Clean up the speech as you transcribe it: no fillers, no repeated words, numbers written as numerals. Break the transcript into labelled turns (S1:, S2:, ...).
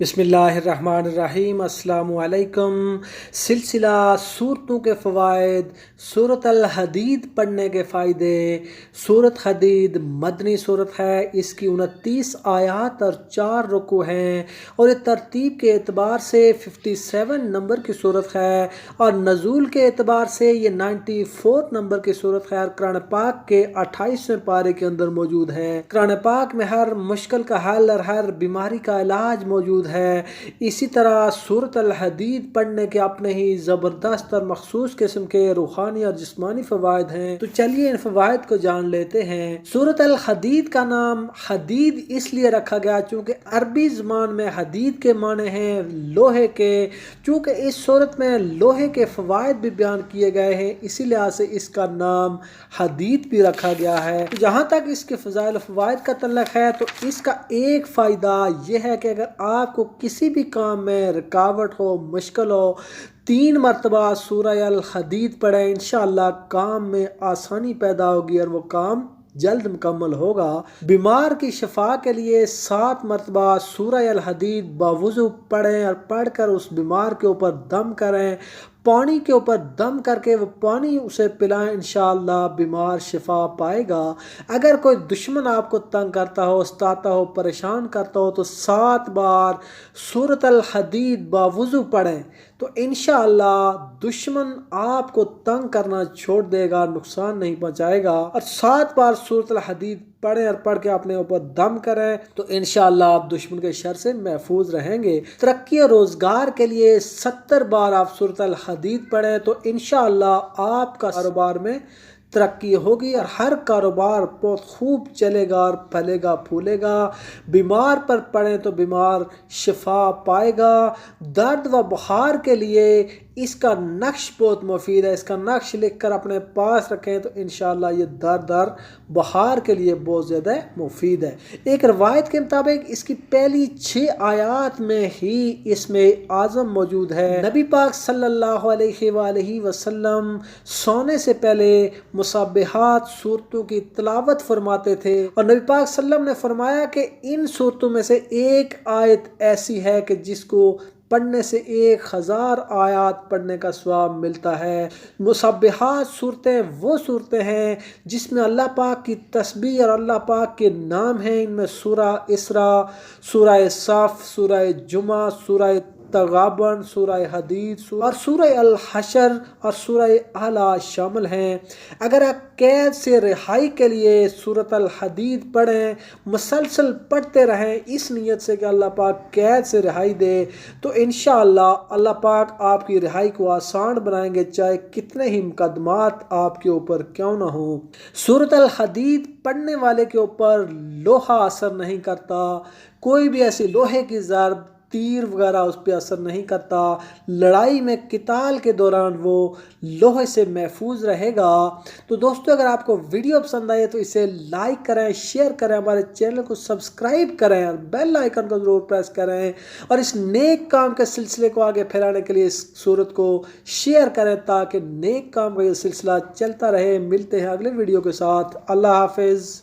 S1: बिस्मिल्लाहिर्रहमानिर्रहीम। अस्सलाम वालेकुम। सिलसिला सूरतों के फ़वाइद, सूरत अल हदीद पढ़ने के फ़ायदे। सूरत हदीद मदनी सूरत है। इसकी 29 आयात और 4 रुकू हैं और ये तरतीब के एतबार से 57 नंबर की सूरत है और नज़ूल के एतबार से ये 94 नंबर की सूरत है और कुरान पाक के 28वें पारे के अंदर मौजूद है। कुरान पाक में हर मुश्किल का हल और हर बीमारी का इलाज मौजूद है। इसी तरह सूरत अल हदीद पढ़ने के अपने ही ज़बरदस्त और मखसूस किस्म के रूहानी और जिस्मानी फ़वाइद हैं। तो चलिए इन फ़वाइद को जान लेते हैं। सूरत अल हदीद का नाम हदीद इसलिए रखा गया चूँकि अरबी ज़बान में हदीद के माने हैं लोहे के। चूँकि इस सूरत में लोहे के फ़वाइद भी बयान किए गए हैं, इसी लिहाज से इसका नाम हदीद भी रखा गया है। तो जहाँ तक इसके फ़ज़ाइल फ़वाइद का तल्लुक़ है तो इसका एक फ़ायदा यह है कि अगर आपको किसी भी काम में रुकावट हो, मुश्किल हो, 3 मरतबा सूरह अल हदीद पढ़ें, इंशाअल्लाह काम में आसानी पैदा होगी और वो काम जल्द मुकम्मल होगा। बीमार की शफा के लिए 7 मरतबा सूरह अल हदीद बावुज़ू पढ़ें और पढ़कर उस बीमार के ऊपर दम करें, पानी के ऊपर दम करके वो पानी उसे पिलाएं, इंशाअल्लाह बीमार शिफा पाएगा। अगर कोई दुश्मन आपको तंग करता हो, सताता हो, परेशान करता हो तो 7 बार सूरत अल हदीद बावुज़ू पढ़ें तो इंशाअल्लाह दुश्मन आपको तंग करना छोड़ देगा, नुकसान नहीं पहुंचाएगा। और 7 बार सूरत अल हदीद पढ़ें और पढ़ के अपने ऊपर दम करें तो इंशाअल्लाह आप दुश्मन के शर से महफूज रहेंगे। तरक्की और रोजगार के लिए 70 बार आप सूरत अल हदीद पढ़ें तो इंशाअल्लाह आपका कारोबार में तरक्की होगी और हर कारोबार बहुत खूब चलेगा और फलेगा फूलेगा। बीमार पर पड़ें तो बीमार शिफा पाएगा। दर्द व बुखार के लिए इसका नक्श बहुत मुफीद है। इसका नक्श लिख कर अपने पास रखें तो इंशाअल्लाह ये दर्द और बुखार के लिए बहुत ज़्यादा मुफीद है। एक रवायत के मुताबिक इसकी पहली 6 आयात में ही इसमें आज़म मौजूद है। नबी पाक सल्लल्लाहु अलैहि वसल्लम सोने से पहले मुसब्बिहात सूरतों की तिलावत फरमाते थे और नबी पाक सल्लम ने फरमाया कि इन सूरतों में से एक आयत ऐसी है कि जिसको पढ़ने से 1000 आयात पढ़ने का सवाब मिलता है। मुसब्बिहात सूरतें वो सूरतें हैं जिसमें अल्लाह पाक की तस्बीह और अल्लाह पाक के नाम हैं। इनमें सूरह इसरा, सूरह सफ, सूरह जुमा, सूरह तगाबन, सूरह हदीद और सूरह अल हशर और सूरह आला शामिल हैं। अगर आप कैद से रिहाई के लिए सूरत अल हदीद पढ़ें, मुसलसल पढ़ते रहें इस नियत से कि अल्लाह पाक कैद से रिहाई दे तो इंशाअल्लाह अल्लाह पाक आपकी रिहाई को आसान बनाएंगे, चाहे कितने ही मुकदमात आपके ऊपर क्यों ना हो। सूरत अल हदीद पढ़ने वाले के ऊपर लोहा असर नहीं करता, कोई भी ऐसी लोहे की ज़रब, तीर वगैरह उस पर असर नहीं करता। लड़ाई में किताल के दौरान वो लोहे से महफूज रहेगा। तो दोस्तों अगर आपको वीडियो पसंद आए तो इसे लाइक करें, शेयर करें, हमारे चैनल को सब्सक्राइब करें और बेल आइकन को ज़रूर प्रेस करें और इस नेक काम के सिलसिले को आगे फैलाने के लिए इस सूरत को शेयर करें ताकि नेक काम का ये सिलसिला चलता रहे। मिलते हैं अगले वीडियो के साथ। अल्लाह हाफिज़।